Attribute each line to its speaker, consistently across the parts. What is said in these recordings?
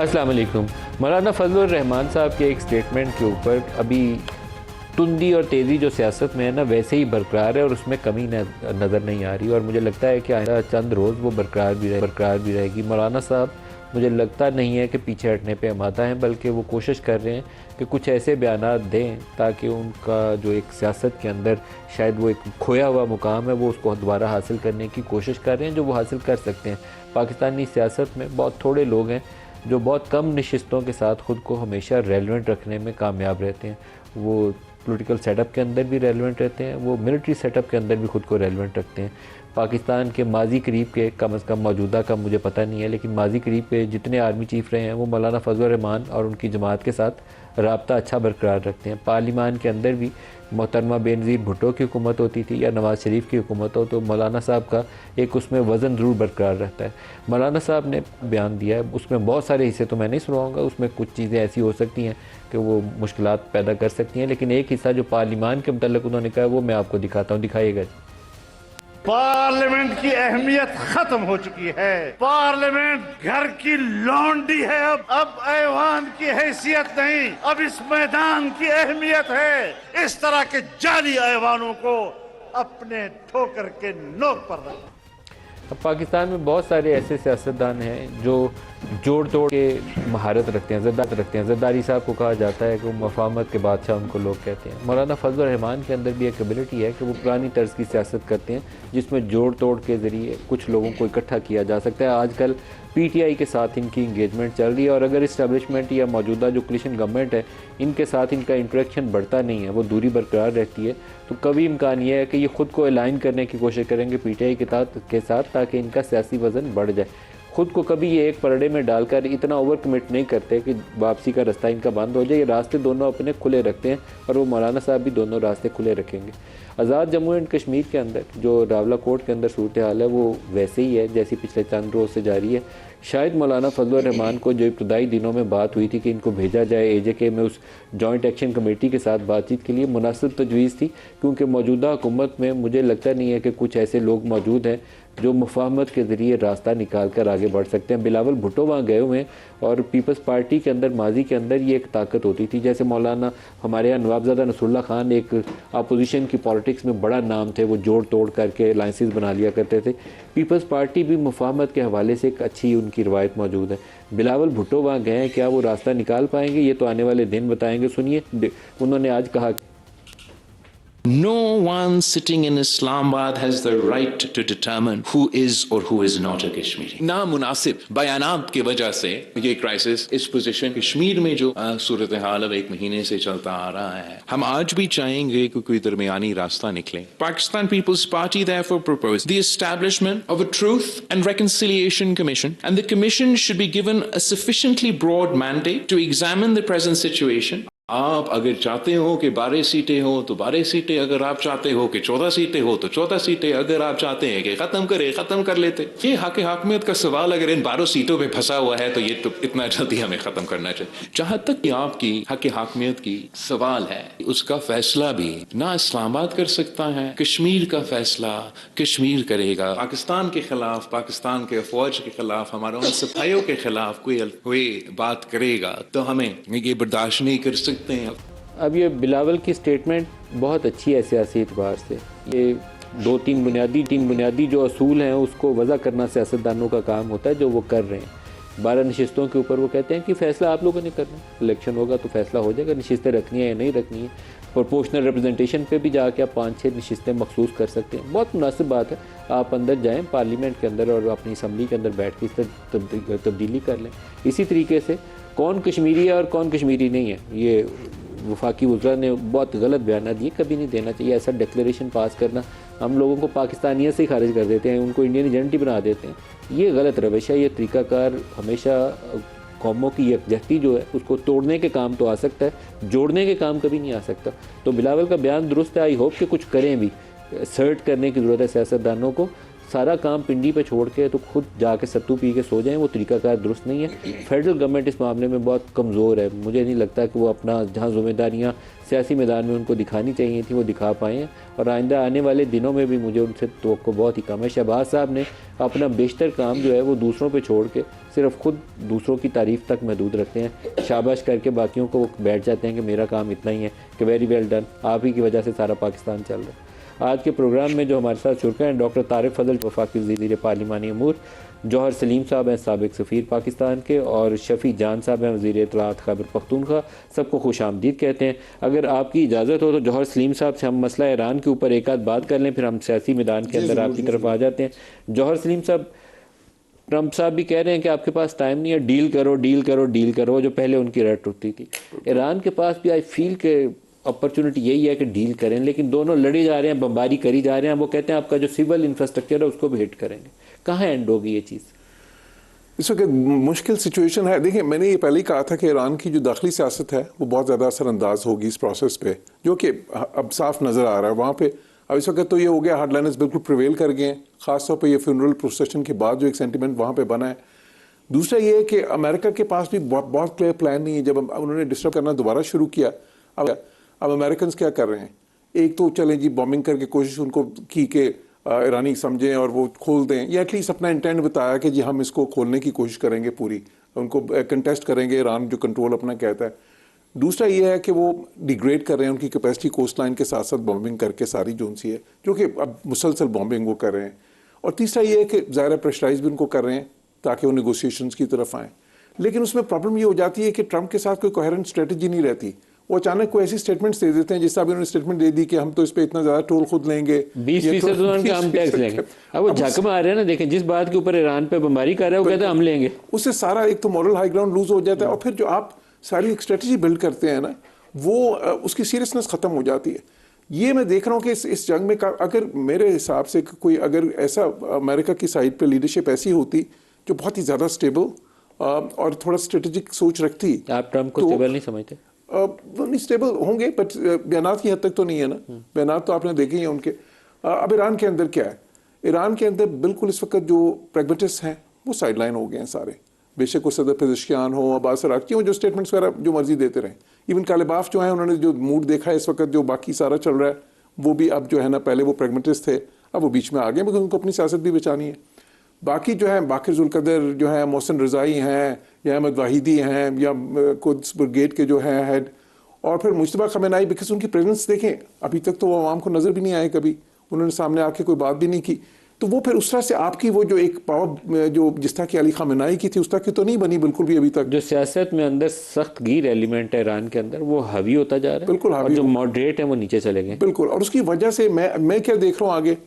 Speaker 1: अस्सलाम वालेकुम। मौलाना फजलुर रहमान साहब के एक स्टेटमेंट के ऊपर अभी तुंदी और तेज़ी जो सियासत में है ना वैसे ही बरकरार है और उसमें कमी नज़र नहीं आ रही और मुझे लगता है कि आइंदा चंद रोज़ वो बरकरार भी रहेगी। मौलाना साहब मुझे लगता नहीं है कि पीछे हटने पे आमादा हैं, बल्कि वो कोशिश कर रहे हैं कि कुछ ऐसे बयानात दें ताकि उनका जो एक सियासत के अंदर शायद वो एक खोया हुआ मुकाम है वो उसको दोबारा हासिल करने की कोशिश कर रहे हैं, जो वो हासिल कर सकते हैं। पाकिस्तानी सियासत में बहुत थोड़े लोग हैं जो बहुत कम नशिस्तों के साथ ख़ुद को हमेशा रेलेवेंट रखने में कामयाब रहते हैं। वो पॉलिटिकल सेटअप के अंदर भी रेलेवेंट रहते हैं, वो मिलिट्री सेटअप के अंदर भी ख़ुद को रेलेवेंट रखते हैं। पाकिस्तान के माजी करीब के, कम अज़ कम मौजूदा का मुझे पता नहीं है, लेकिन माजी करीब के जितने आर्मी चीफ़ रहे हैं वो मौलाना फजलुर रहमान और उनकी जमात के साथ रब्ता अच्छा बरकरार रखते हैं। पार्लिमान के अंदर भी मोहतरमा बेनज़ीर भुट्टो की हुकूमत होती थी या नवाज़ शरीफ की हुकूमत हो तो मौलाना साहब का एक उसमें वज़न ज़रूर बरकरार रहता है। मौलाना साहब ने बयान दिया है, उसमें बहुत सारे हिस्से तो मैं नहीं सुनाऊँगा, उसमें कुछ चीज़ें ऐसी हो सकती हैं कि वो मुश्किलात पैदा कर सकती हैं, लेकिन एक हिस्सा जो पार्लिमान के मुतल्लिक़ उन्होंने कहा वो मैं आपको दिखाता हूँ। दिखाइएगा।
Speaker 2: पार्लियामेंट की अहमियत खत्म हो चुकी है। पार्लियामेंट घर की लौंडी है। अब ऐवान की हैसियत नहीं, अब इस मैदान की अहमियत है। इस तरह के जाली ऐवानों को अपने ठोकर के नोक पर रखें।
Speaker 1: अब पाकिस्तान में बहुत सारे ऐसे सियासतदान हैं जो जोड़ तोड़ के महारत रखते हैं, ज़रदारी साहब को कहा जाता है कि वो मफाहमत के बादशाह उनको लोग कहते हैं। मौलाना फजलुर रहमान के अंदर भी एक एबिलिटी है कि वो पुरानी तर्ज की सियासत करते हैं जिसमें जोड़ तोड़ के ज़रिए कुछ लोगों को इकट्ठा किया जा सकता है। आजकल PTI के साथ इनकी इंगेजमेंट चल रही है और अगर इस्टेब्लिशमेंट या मौजूदा जो कोलिशन गवर्नमेंट है इनके साथ इनका इंटरेक्शन बढ़ता नहीं है, वो दूरी बरकरार रहती है, तो कभी इम्कान ये है कि ये ख़ुद को अलाइन करने की कोशिश करेंगे PTI के साथ ताकि इनका सियासी वज़न बढ़ जाए। ख़ुद को कभी ये एक पलड़े में डालकर इतना ओवर कमिट नहीं करते कि वापसी का रास्ता इनका बंद हो जाए। ये रास्ते दोनों अपने खुले रखते हैं और वो मौलाना साहब भी दोनों रास्ते खुले रखेंगे। आज़ाद जम्मू एंड कश्मीर के अंदर जो रावला कोर्ट के अंदर सूरत हाल है वो वैसे ही है जैसी पिछले चंद रोज़ से जारी है। शायद मौलाना फजलुर रहमान को जो इब्तदाई दिनों में बात हुई थी कि इनको भेजा जाए AJK में उस जॉइंट एक्शन कमेटी के साथ बातचीत के लिए मुनासिब तजवीज़ थी, क्योंकि मौजूदा हुकूमत में मुझे लगता नहीं है कि कुछ ऐसे लोग मौजूद हैं जो मुफाहमत के ज़रिए रास्ता निकाल कर आगे बढ़ सकते हैं। बिलावल भुट्टो वहाँ गए हुए हैं और पीपल्स पार्टी के अंदर माजी के अंदर ये एक ताकत होती थी। जैसे मौलाना हमारे यहाँ नवाबज़ादा नसरुल्लाह खान एक अपोजिशन की पॉलिटिक्स में बड़ा नाम थे, वो जोड़ तोड़ करके अलाइंसेस बना लिया करते थे। पीपल्स पार्टी भी मुफाहमत के हवाले से एक अच्छी उनकी रवायत मौजूद है। बिलावल भुट्टो वहाँ गए हैं, क्या वो रास्ता निकाल पाएंगे ये तो आने वाले दिन बताएंगे। सुनिए, उन्होंने आज कहा,
Speaker 3: No one sitting in Islamabad has the right to determine who is or who is not a Kashmiri. नामुनासिब बयानात की वजह से ये क्राइसिस, इस पोजीशन कश्मीर में जो सूरत हाल अब 1 महीने से चलता आ रहा है, हम आज भी चाहेंगे कि कोई दरमियानी रास्ता निकले। Pakistan People's Party therefore proposed the establishment of a Truth and Reconciliation Commission, and the commission should be given a sufficiently broad mandate to examine the present situation. आप अगर चाहते हो कि 12 सीटें हो तो 12 सीटें, अगर आप चाहते हो कि 14 सीटें हो तो 14 सीटें, अगर आप चाहते हैं कि ख़त्म कर लेते। ये हक हाकमियत का सवाल अगर इन 12 सीटों पे फंसा हुआ है तो ये तो इतना जल्दी हमें ख़त्म करना चाहिए। जहाँ तक कि आपकी हक हाकमियत की सवाल है, उसका फैसला भी ना इस्लामाबाद कर सकता है, कश्मीर का फैसला कश्मीर करेगा। पाकिस्तान के खिलाफ, पाकिस्तान के अफवाज के खिलाफ, हमारे उन सिपाहियों के खिलाफ कोई बात करेगा तो हमें ये बर्दाश्त नहीं कर सकते।
Speaker 1: अब ये बिलावल की स्टेटमेंट बहुत अच्छी है सियासी एतबार से। ये तीन बुनियादी जो असूल हैं उसको वज़ा करना सियासतदानों का काम होता है, जो वो कर रहे हैं। 12 नशिस्तों के ऊपर वो कहते हैं कि फ़ैसला आप लोगों ने करना है, इलेक्शन होगा तो फ़ैसला हो जाएगा, नशिस्तें रखनी है या नहीं रखनी है। प्रोपोर्शनल रिप्रेजेंटेशन पे भी जाके आप 5-6 नशिस्तें मखसूस कर सकते हैं। बहुत मुनासिब बात है, आप अंदर जाएँ पार्लियामेंट के अंदर और अपनी असम्बली के अंदर बैठ के इस तरह तब्दीली कर लें। इसी तरीके से कौन कश्मीरी है और कौन कश्मीरी नहीं है, ये वफाकी वज़रा ने बहुत गलत बयान दिए, कभी नहीं देना चाहिए। ऐसा डिक्लेरेशन पास करना, हम लोगों को पाकिस्तानियत से ही खारिज कर देते हैं, उनको इंडियन आइडेंटिटी बना देते हैं। ये गलत रवैश है। ये तरीक़ाकार हमेशा कौमों की यकजहती जो है उसको तोड़ने के काम तो आ सकता है, जोड़ने के काम कभी नहीं आ सकता। तो बिलावल का बयान दुरुस्त है, आई होप कि कुछ करें भी। सर्ट करने की ज़रूरत है सियासतदानों को, सारा काम पिंडी पे छोड़ के तो खुद जाके सत्तू पी के सो जाएं, वो तरीकाकार दुरुस्त नहीं है। फेडरल गवर्नमेंट इस मामले में बहुत कमज़ोर है। मुझे नहीं लगता कि वो अपना जहाँ जिम्मेदारियाँ सियासी मैदान में उनको दिखानी चाहिए थी वो दिखा पाए हैं, और आइंदा आने वाले दिनों में भी मुझे उनसे तवक्को बहुत ही कम है। शहबाज साहब ने अपना बेशतर काम जो है वो दूसरों पे छोड़ के सिर्फ खुद दूसरों की तारीफ़ तक महदूद रखते हैं, शाबाश करके बाकियों को बैठ जाते हैं कि मेरा काम इतना ही है कि वेरी वेल डन, आप ही की वजह से सारा पाकिस्तान चल रहा है। आज के प्रोग्राम में जो हमारे साथ शुरका हैं डॉक्टर तारिक फजल वफाकी वज़ीर पार्लिमानी अमूर, जौहर सलीम साहब हैं साबिक सफ़ीर पाकिस्तान के, और शफ़ी जान साहब हैं वज़ीर इत्तलाआत खैबर पख्तूनख्वा। सबको खुश आमदीद कहते हैं। अगर आपकी इजाज़त हो तो जौहर सलीम साहब से हम मसला ईरान के ऊपर एक आध बात कर लें, फिर हम सियासी मैदान के अंदर आपकी तरफ आ जाते हैं। जौहर सलीम साहब, ट्रंप साहब भी कह रहे हैं कि आपके पास टाइम नहीं है, डील करो डील करो डील करो, जो पहले उनकी रट उठती थी। ईरान के पास भी आई फील के अपॉर्चुनिटी यही है कि डील करें, लेकिन दोनों लड़े जा रहे हैं, बमबारी करी जा रहे हैं। वो कहते हैं आपका जो सिविल इंफ्रास्ट्रक्चर है उसको भी हिट करेंगे। कहाँ एंड होगी ये चीज़?
Speaker 4: इस वक्त मुश्किल सिचुएशन है। देखिए, मैंने ये पहले ही कहा था कि ईरान की जो दाखिली सियासत है वो बहुत ज़्यादा असरअंदाज होगी इस प्रोसेस पे, जो कि अब साफ नज़र आ रहा है वहाँ पे। अब इस वक्त तो ये हो गया, हार्डलाइनर्स बिल्कुल प्रिवेल कर गए हैं, ख़ासतौर पर ये फ्यूनरल प्रोसेशन के बाद जो एक सेंटिमेंट वहाँ पर बना है। दूसरा ये है कि अमेरिका के पास भी बहुत क्लियर प्लान नहीं है। जब उन्होंने डिस्टर्ब करना दोबारा शुरू किया, अब अमेरिकन क्या कर रहे हैं? एक तो चलें जी बॉम्बिंग करके कोशिश उनको की कि ईरानी समझें और वो खोल दें, या एटलीस्ट अपना इंटेंट बताया कि जी हम इसको खोलने की कोशिश करेंगे, पूरी उनको कंटेस्ट करेंगे ईरान जो कंट्रोल अपना कहता है। दूसरा ये है कि वो डिग्रेड कर रहे हैं उनकी कैपेसिटी कोस्ट लाइन के साथ साथ बॉम्बिंग करके सारी जोन सी है, जो कि अब मुसलसल बॉम्बिंग वो कर रहे हैं। और तीसरा ये है कि ज़ाहिर प्रेशराइज भी उनको कर रहे हैं ताकि वो नेगोशिएशंस की तरफ आएँ। लेकिन उसमें प्रॉब्लम ये हो जाती है कि ट्रंप के साथ कोई कोहेरेंट स्ट्रेटजी नहीं रहती। वो अचानक कोई ऐसी स्टेटमेंट्स दे देते हैं, जिससे अभी उन्होंने स्टेटमेंट दे दी कि हम तो इस पे इतना ज्यादा टोल खुद लेंगे,
Speaker 1: 20% उनका हम टैक्स लेंगे। अब वो झक मार रहे हैं ना, देखें जिस बात के ऊपर ईरान पे बमबारी कर रहे हैं वो कहते हैं हम लेंगे।
Speaker 4: उससे सारा एक तो मॉरल हाई ग्राउंड लूज हो जाता है, और फिर जो आप सारी एक स्ट्रेटजी बिल्ड करते हैं ना, वो उसकी सीरियसनेस खत्म हो जाती है। ये मैं देख रहा हूँ कि इस जंग में अगर मेरे हिसाब से कोई अगर ऐसा अमेरिका की साइड पे लीडरशिप ऐसी होती जो बहुत ही ज़्यादा स्टेबल और थोड़ा स्ट्रेटेजिक सोच रखती।
Speaker 1: आप ट्रंप को स्टेबल नहीं समझते?
Speaker 4: वो नहीं स्टेबल होंगे, बट बयानात की हद तक तो नहीं है ना। बयानात तो आपने देखे ही हैं उनके। अब ईरान के अंदर क्या है? ईरान के अंदर बिल्कुल इस वक्त जो प्रैग्मेटिस्ट हैं वो साइड लाइन हो गए हैं सारे। बेशक वो सदर पेज़ेश्कियान हो, अब्बास अराक्ची हो, जो स्टेटमेंट्स वगैरह जो मर्जी देते रहे। इवन कालिबाफ जो है उन्होंने जो मूड देखा है इस वक्त, जो बाकी सारा चल रहा है, वो भी अब जो है ना, पहले वो प्रैग्मेटिस्ट थे, अब वो बीच में आ गए, बिकॉज उनको अपनी सियासत भी बचानी है। बाकी जो है बाकिर जुल्कदर जो है, मोहसिन रज़ाई हैं, या अहमद वाहिदी हैं, या कुद्स ब्रिगेड के जो हैं हेड, और फिर मुश्तबा खमेनाई, बिकॉज उनकी प्रेजेंस देखें अभी तक तो वो आवाम को नज़र भी नहीं आए, कभी उन्होंने सामने आके कोई बात भी नहीं की। तो वो फिर उस तरह से आपकी वो जो एक पावर जो जिस तरह की अली खमेनाई की थी उस तरह की तो नहीं बनी बिल्कुल भी अभी तक।
Speaker 1: जो सियासत में अंदर सख्त गिर एलिमेंट है ईरान के अंदर, वो हावी होता जा रहा है,
Speaker 4: बिल्कुल हावी,
Speaker 1: और जो मॉडरेट है वो नीचे चले गए
Speaker 4: बिल्कुल। और उसकी वजह से मैं क्या देख रहा हूँ आगे,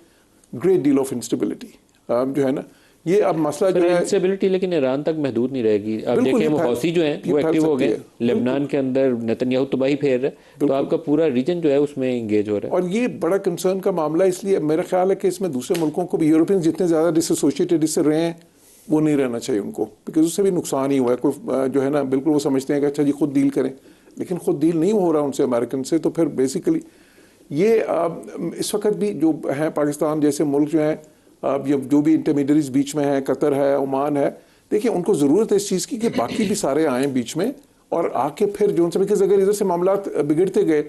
Speaker 4: ग्रेट डील ऑफ इंस्टेबिलिटी जो है ना, ये अब मसला जो है
Speaker 1: इंस्टेबिलिटी, लेकिन ईरान तक महदूद नहीं रहेगी। अब देखें वो हौसी जो हैं वो एक्टिव हो गए, लेबनान के अंदर नेतन्याहू तबाही फेर रहा है, तो आपका पूरा रीजन जो है उसमें इंगेज हो रहा है।
Speaker 4: और ये बड़ा कंसर्न का मामला, इसलिए मेरा ख्याल है कि इसमें दूसरे मुल्कों को भी, यूरोपियन जितने ज़्यादा डिसोसिएटेड इससे रहे हैं वो नहीं रहना चाहिए उनको, बिकॉज उससे भी नुकसान ही हुआ है। कोई जो है ना बिल्कुल वो समझते हैं कि अच्छा जी खुद डील करें, लेकिन खुद डील नहीं हो रहा उनसे अमेरिकन से। तो फिर बेसिकली ये इस वक्त भी जो है पाकिस्तान जैसे मुल्क जो हैं, अब जो भी इंटरमीडियरीज बीच में है, कतर है, ओमान है, देखिए उनको ज़रूरत है इस चीज़ की कि बाकी भी सारे आएँ बीच में और आके फिर जो उनसे, बिकॉज अगर इधर से मामला बिगड़ते गए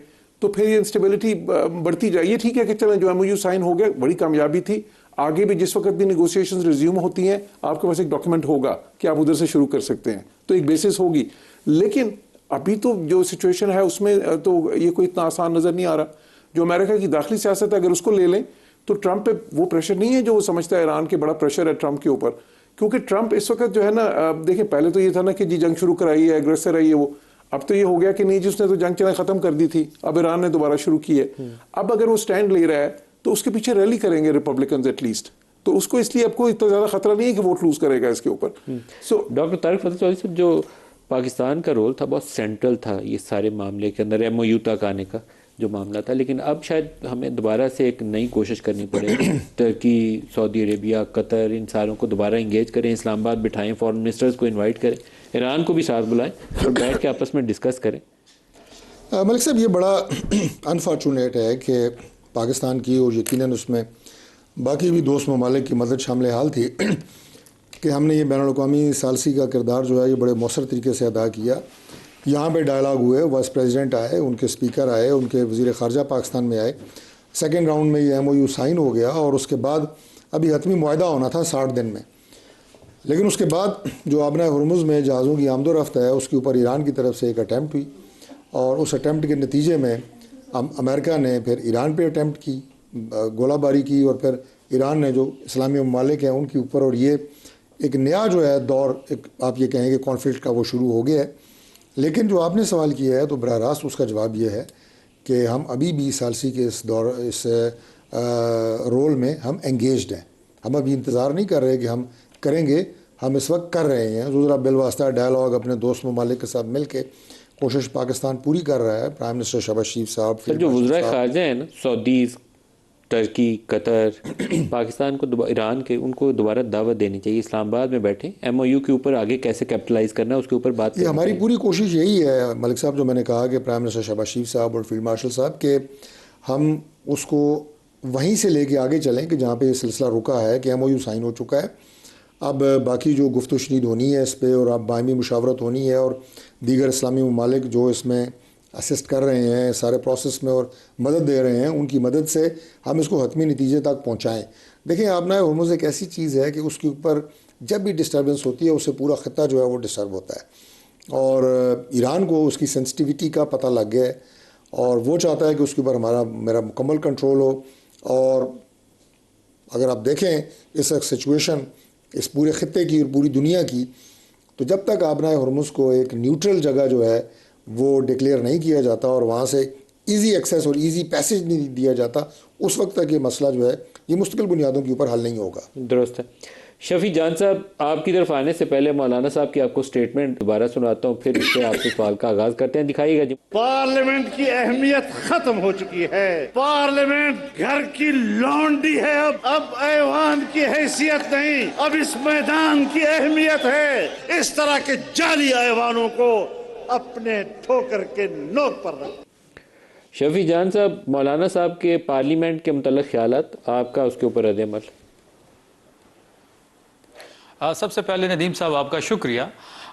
Speaker 4: तो फिर ये इंस्टेबिलिटी बढ़ती जाए। ये ठीक है कि चलें जो MOU साइन हो गया, बड़ी कामयाबी थी। आगे भी जिस वक्त भी निगोशिएशंस रिज्यूम होती हैं, आपके पास एक डॉक्यूमेंट होगा कि आप उधर से शुरू कर सकते हैं, तो एक बेसिस होगी। लेकिन अभी तो जो सिचुएशन है उसमें तो ये कोई इतना आसान नज़र नहीं आ रहा। जो अमेरिका की दाखिली सियासत है, अगर उसको ले लें तो ट्रंप पे वो प्रेशर नहीं है जो वो समझता है ईरान के, बड़ा प्रेशर है ट्रंप के ऊपर। क्योंकि ट्रंप इस वक्त जो है ना, देखिए पहले तो ये था ना कि जी जंग शुरू कराई है, एग्रेसर है ये वो, अब तो ये हो गया कि नहीं जी उसने तो जंग चलाना खत्म कर दी थी, अब ईरान ने दोबारा शुरू की है। अब अगर वो स्टैंड ले रहा है तो उसके पीछे रैली करेंगे रिपब्लिकन एटलीस्ट, तो उसको इसलिए आपको इतना ज़्यादा खतरा नहीं है कि वोट लूज करेगा इसके ऊपर। सो
Speaker 1: डॉक्टर तारिक फजल चौधरी साहब, जो पाकिस्तान का रोल था बहुत सेंट्रल था ये सारे मामले के अंदर, MOU तक आने का जो मामला था, लेकिन अब शायद हमें दोबारा से एक नई कोशिश करनी पड़ेगी। तुर्की, सऊदी अरेबिया, कतर, इन सारों को दोबारा इंगेज करें, इस्लामाबाद बिठाएं, फॉरेन मिनिस्टर्स को इनवाइट करें, ईरान को भी साथ बुलाएं और बैठ के आपस में डिस्कस करें।
Speaker 5: मलिक साहब, ये बड़ा अनफॉर्चुनेट है कि पाकिस्तान की और यकीनन उसमें बाकी भी दोस्त ममालिक की मदद शामिल हाल थी कि हमने ये बैनुल अक़वामी सालसी का किरदार जो है ये बड़े मौसर तरीके से अदा किया। यहाँ पे डायलॉग हुए, वाइस प्रेसिडेंट आए, उनके स्पीकर आए, उनके वज़ीर ख़ारजा पाकिस्तान में आए, सेकेंड राउंड में ये MOU साइन हो गया और उसके बाद अभी हतमी मुआहदा होना था 60 दिन में। लेकिन उसके बाद जो आबना हुर्मुज़ में जहाज़ों की आमदोरफ्त है उसके ऊपर ईरान की तरफ से एक अटैम्प्ट हुई और उस अटैम्प्ट के नतीजे में अमेरिका ने फिर ईरान पे अटैम्प्ट की, गोलाबारी की और फिर ईरान ने जो इस्लामी ममालिक हैं उनके ऊपर, और ये एक नया जो है दौर, एक आप ये कहेंगे कॉन्फ्लिक्ट का, वो शुरू हो गया है। लेकिन जो आपने सवाल किया है तो बराह रास्त उसका जवाब ये है कि हम अभी भी सालसी के इस रोल में हम एंगेज्ड हैं। हम अभी इंतज़ार नहीं कर रहे कि हम करेंगे, हम इस वक्त कर रहे हैं। ज़रा बिलवास्ता डायलॉग अपने दोस्त ममालिक के साथ मिल के कोशिश पाकिस्तान पूरी कर रहा है। प्राइम मिनिस्टर शहबाज शरीफ साहब,
Speaker 1: जो वज़ीर ख़ारजा हैं ना, सऊदीज़, टर्की, कतर, पाकिस्तान को ईरान के, उनको दोबारा दावत देनी चाहिए, इस्लामाबाद में बैठे MOU के ऊपर आगे कैसे कैपिटलाइज़ करना है उसके ऊपर बात।
Speaker 5: ये हमारी पूरी कोशिश यही है मलिक साहब, जो मैंने कहा कि प्राइम मिनिस्टर शहबाज शरीफ साहब और फील्ड मार्शल साहब के हम उसको वहीं से लेके आगे चलें कि जहाँ पे ये सिलसिला रुका है कि MOU साइन हो चुका है। अब बाकी जो गुफ्तगू शनीद होनी है इस पर, और अब बायमी मुशावरत होनी है, और दीगर इस्लामी ममालिक जो इसमें असिस्ट कर रहे हैं सारे प्रोसेस में और मदद दे रहे हैं, उनकी मदद से हम इसको हतमी नतीजे तक पहुँचाएँ। देखिए, आबना हुर्मुज़ एक ऐसी चीज़ है कि उसके ऊपर जब भी डिस्टर्बेंस होती है उससे पूरा ख़त्ता जो है वो डिस्टर्ब होता है, और ईरान को उसकी सेंसिटिविटी का पता लग गया है और वो चाहता है कि उसके ऊपर मेरा मुकम्मल कंट्रोल हो। और अगर आप देखें इस सिचुएशन इस पूरे ख़त्ते की और पूरी दुनिया की, तो जब तक आबना हुर्मुज़ को एक न्यूट्रल जगह जो है वो डिक्लेयर नहीं किया जाता और वहाँ से इजी एक्सेस और इजी पैसेज नहीं दिया जाता, उस वक्त तक ये मसला जो है ये मुस्तकिल बुनियादों के ऊपर हल नहीं होगा।
Speaker 1: दुरुस्त है। शफी जान साहब, आपकी तरफ आने से पहले मौलाना साहब की आपको स्टेटमेंट दोबारा सुनाता हूँ, फिर इससे आपसे सवाल का आगाज़ करते हैं। दिखाइएगा जी।
Speaker 2: पार्लियामेंट की अहमियत खत्म हो चुकी है। पार्लियामेंट घर की लौंडी है। अब ऐवान की हैसियत नहीं, अब इस मैदान की अहमियत है। इस तरह के जाली ऐवानों को अपने ठोकर के नोक पर रख।
Speaker 1: शफी जान साहब, मौलाना साहब के पार्लियामेंट के मुतल्लिक़ ख्यालात, आपका उसके ऊपर रद्द-ए-अमल।
Speaker 6: सबसे पहले नदीम साहब आपका शुक्रिया।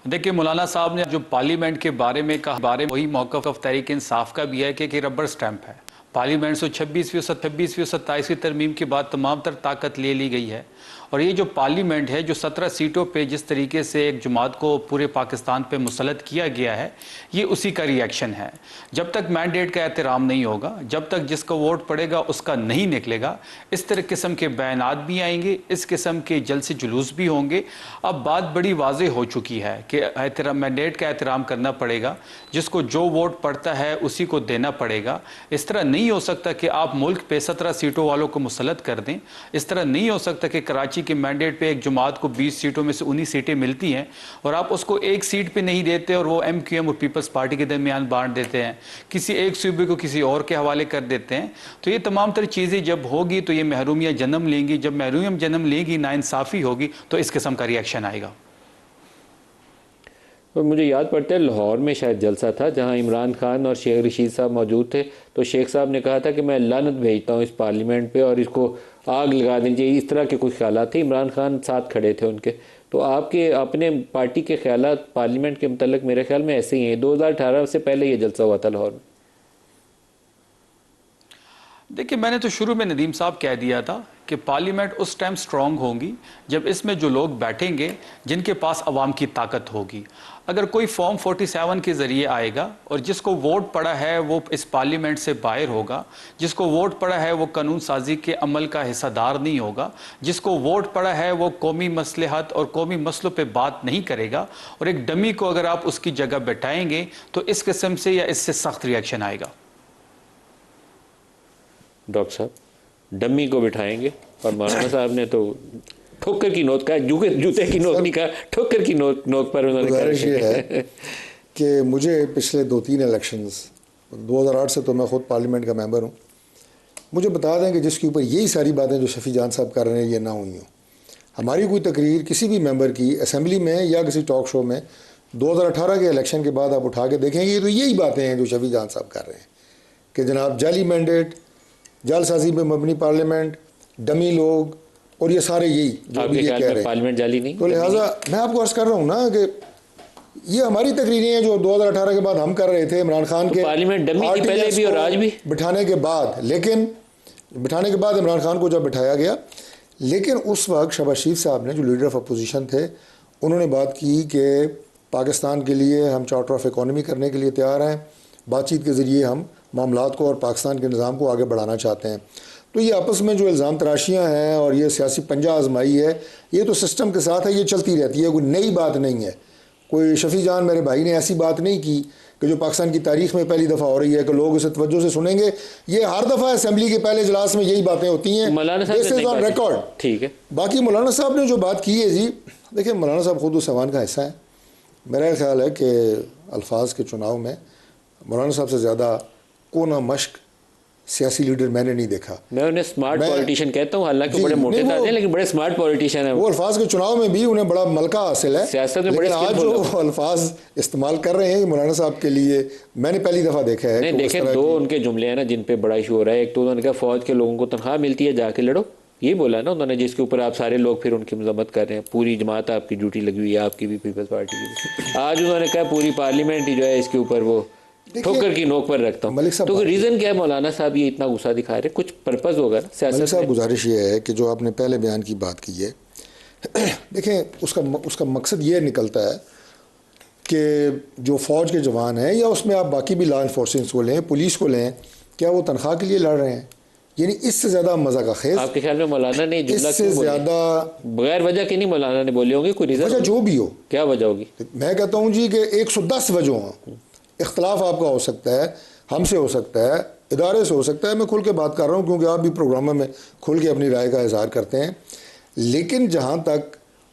Speaker 6: देखिए, मौलाना साहब ने जो पार्लियामेंट के बारे में कहा, वही मौक़िफ़ तहरीक इंसाफ का भी है कि रबर स्टैंप है। पार्लियामेंट से 26वीं और 27वीं तरमीम के बाद तमाम तर ताकत ले ली गई है, और ये जो पार्लियामेंट है जो 17 सीटों पे जिस तरीके से एक जमात को पूरे पाकिस्तान पे मुसल्लत किया गया है, ये उसी का रिएक्शन है। जब तक मैंडेट का एहतराम नहीं होगा, जब तक जिसका वोट पड़ेगा उसका नहीं निकलेगा, इस तरह किस्म के बयानात भी आएंगे, इस किस्म के जलसे जुलूस भी होंगे। अब बात बड़ी वाज़ेह हो चुकी है कि मैंडेट का एहतराम करना पड़ेगा, जिसको जो वोट पड़ता है उसी को देना पड़ेगा। इस तरह नहीं हो सकता कि आप मुल्क पे 17 सीटों वालों को मुसल्लत कर दें। इस तरह नहीं हो सकता कि कराची के मैंडेट पे एक जमात को 20 सीटों में से 19 सीटें मिलती हैं और आप उसको एक सीट पे नहीं देते और वो MQM और पीपल्स पार्टी के दरमियान बांट देते हैं, किसी एक सूबे को किसी और के हवाले कर देते हैं। तो ये तमाम तरह चीज़ें जब होगी तो ये महरूमियाँ जन्म लेंगी। जब महरूमियाँ जन्म लेंगी, नाइंसाफ़ी होगी, तो इस किस्म का रिएक्शन आएगा।
Speaker 1: और मुझे याद पड़ता है लाहौर में शायद जलसा था जहां इमरान खान और शेख रशीद साहब मौजूद थे, तो शेख साहब ने कहा था कि मैं लानत भेजता हूं इस पार्लियामेंट पे और इसको आग लगा देनी चाहिए। इस तरह के कुछ ख्यालात थे, इमरान खान साथ खड़े थे उनके। तो आपके अपने पार्टी के ख्यालात पार्लियामेंट के मुतल्लिक़ मेरे ख्याल में ऐसे ही हैं। 2018 से पहले ये जलसा हुआ था लाहौर में।
Speaker 6: देखिए, मैंने तो शुरू में नदीम साहब कह दिया था कि पार्लियामेंट उस टाइम स्ट्रांग होगी जब इसमें जो लोग बैठेंगे जिनके पास अवाम की ताकत होगी। अगर कोई फॉर्म 47 के ज़रिए आएगा और जिसको वोट पड़ा है वो इस पार्लियामेंट से बाहर होगा, जिसको वोट पड़ा है वो कानून साजी के अमल का हिस्सेदार नहीं होगा, जिसको वोट पड़ा है वो कौमी मसलहत और कौमी मसलों पे बात नहीं करेगा, और एक डमी को अगर आप उसकी जगह बैठाएंगे तो इस किस्म से या इससे सख्त रिएक्शन आएगा।
Speaker 1: डॉक्टर साहब, डम्मी को बिठाएंगे, और मौलाना साहब ने तो ठोकर की नोक का, जूते की नोक नहीं कहा, ठोकर की नोक पर उन्होंने
Speaker 5: गुजारिश ये है कि मुझे पिछले 2-3 इलेक्शंस 2008 से तो मैं ख़ुद पार्लियामेंट का मेंबर हूँ, मुझे बता दें कि जिसके ऊपर यही सारी बातें जो शफी जान साहब कर रहे हैं ये ना हुई हों। हमारी कोई तकरीर किसी भी मेंबर की असेंबली में या किसी टॉक शो में 2018 के इलेक्शन के बाद आप उठा के देखेंगे तो यही बातें हैं जो शफी जान साहब कर रहे हैं कि जनाब जाली मैंडेट, जालसाजी में मबनी पार्लियामेंट, डमी लोग और ये सारे यही जो
Speaker 1: आपके
Speaker 5: भी ये
Speaker 1: ख्याल
Speaker 5: कह
Speaker 1: में
Speaker 5: रहे हैं।
Speaker 1: पार्लियामेंट जाली नहीं?
Speaker 5: तो लिहाजा मैं आपको अर्ज कर रहा हूँ ना कि ये हमारी तकरीरें हैं जो 2018 के बाद हम कर रहे थे इमरान खान
Speaker 1: तो
Speaker 5: के
Speaker 1: पार्लियामेंट डमी थी पहले भी और आज भी
Speaker 5: बिठाने के बाद, लेकिन बिठाने के बाद इमरान खान को जब बिठाया गया, लेकिन उस वक्त शहबाज शरीफ साहब ने जो लीडर ऑफ अपोजिशन थे उन्होंने बात की कि पाकिस्तान के लिए हम चार्टर ऑफ इकॉनमी करने के लिए तैयार हैं, बातचीत के ज़रिए हम मामलात को और पाकिस्तान के निज़ाम को आगे बढ़ाना चाहते हैं। तो ये आपस में जो इल्ज़ाम तराशियाँ हैं और ये सियासी पंजा आजमाई है, ये तो सिस्टम के साथ है, ये चलती रहती है, कोई नई बात नहीं है। कोई शफी जान मेरे भाई ने ऐसी बात नहीं की कि जो पाकिस्तान की तारीख में पहली दफ़ा हो रही है कि लोग इसे तवज्जो से सुनेंगे। ये हर दफ़ा असेंबली के पहले इजलास में यही बातें होती हैं, दिस इज ऑन रिकॉर्ड।
Speaker 1: ठीक है।
Speaker 5: बाकी मौलाना साहब ने जो बात की है जी, देखिए मौलाना साहब खुद उस ऐवान का हिस्सा है। मेरा ख्याल है कि अल्फाज के चुनाव में मौलाना साहब से ज़्यादा कोना मश्क सियासी लीडर मैंने नहीं देखा।
Speaker 1: मैं उन्हें स्मार्ट पॉलिटिशियन कहता हूँ, हालांकि बड़े मोटे ताजे हैं लेकिन बड़े स्मार्ट पॉलिटिशियन है।
Speaker 5: वो अल्फाज के चुनाव में भी उन्हें बड़ा मलका हासिल है
Speaker 1: सियासत में। बड़े
Speaker 5: आज जो अल्फाज इस्तेमाल कर रहे हैं मौलाना साहब के लिए मैंने पहली दफ़ा देखा है।
Speaker 1: नहीं देखें, दो उनके जुमले हैं ना जिन पे बड़ा इशू हो रहा है। एक तो उन्होंने कहा फौज के लोगों को तनख्वाह मिलती है, जाके लड़ो, ये बोला ना उन्होंने, जिसके ऊपर आप सारे लोग फिर उनकी मजम्मत कर रहे हैं। पूरी जमात आपकी ड्यूटी लगी हुई है, आपकी भी, पीपल्स पार्टी की भी। आज उन्होंने कहा पूरी पार्लियामेंट ही जो है इसके ऊपर वो ठोकर की नोक पर रखता हूँ। तो रीज़न क्या है मौलाना साहब ये इतना गुस्सा दिखा रहे? कुछ पर्पज़ होगा ना सियासत
Speaker 5: साहब। गुजारिश ये है कि जो आपने पहले बयान की बात की है देखें उसका मकसद ये निकलता है कि जो फ़ौज के जवान हैं या उसमें आप बाकी भी लॉ इन्फोर्समेंट को लें, पुलिस को लें, क्या वो तनख्वाह के लिए लड़ रहे हैं? यानी इससे ज़्यादा मज़ा का खेल
Speaker 1: आपके ख्याल में मौलाना ने जुमला
Speaker 5: इससे ज़्यादा
Speaker 1: बगैर वजह के नहीं मौलाना ने बोले होंगे? कोई रीज़न?
Speaker 5: वजह जो भी हो, क्या
Speaker 1: वजह होगी?
Speaker 5: मैं कहता हूँ जी कि 110 वजह हों। इख्तलाफ आपका हो सकता है, हमसे हो सकता है, इदारे से हो सकता है। मैं खुल के बात कर रहा हूँ क्योंकि आप भी प्रोग्रामों में खुल के अपनी राय का इजहार करते हैं। लेकिन जहाँ तक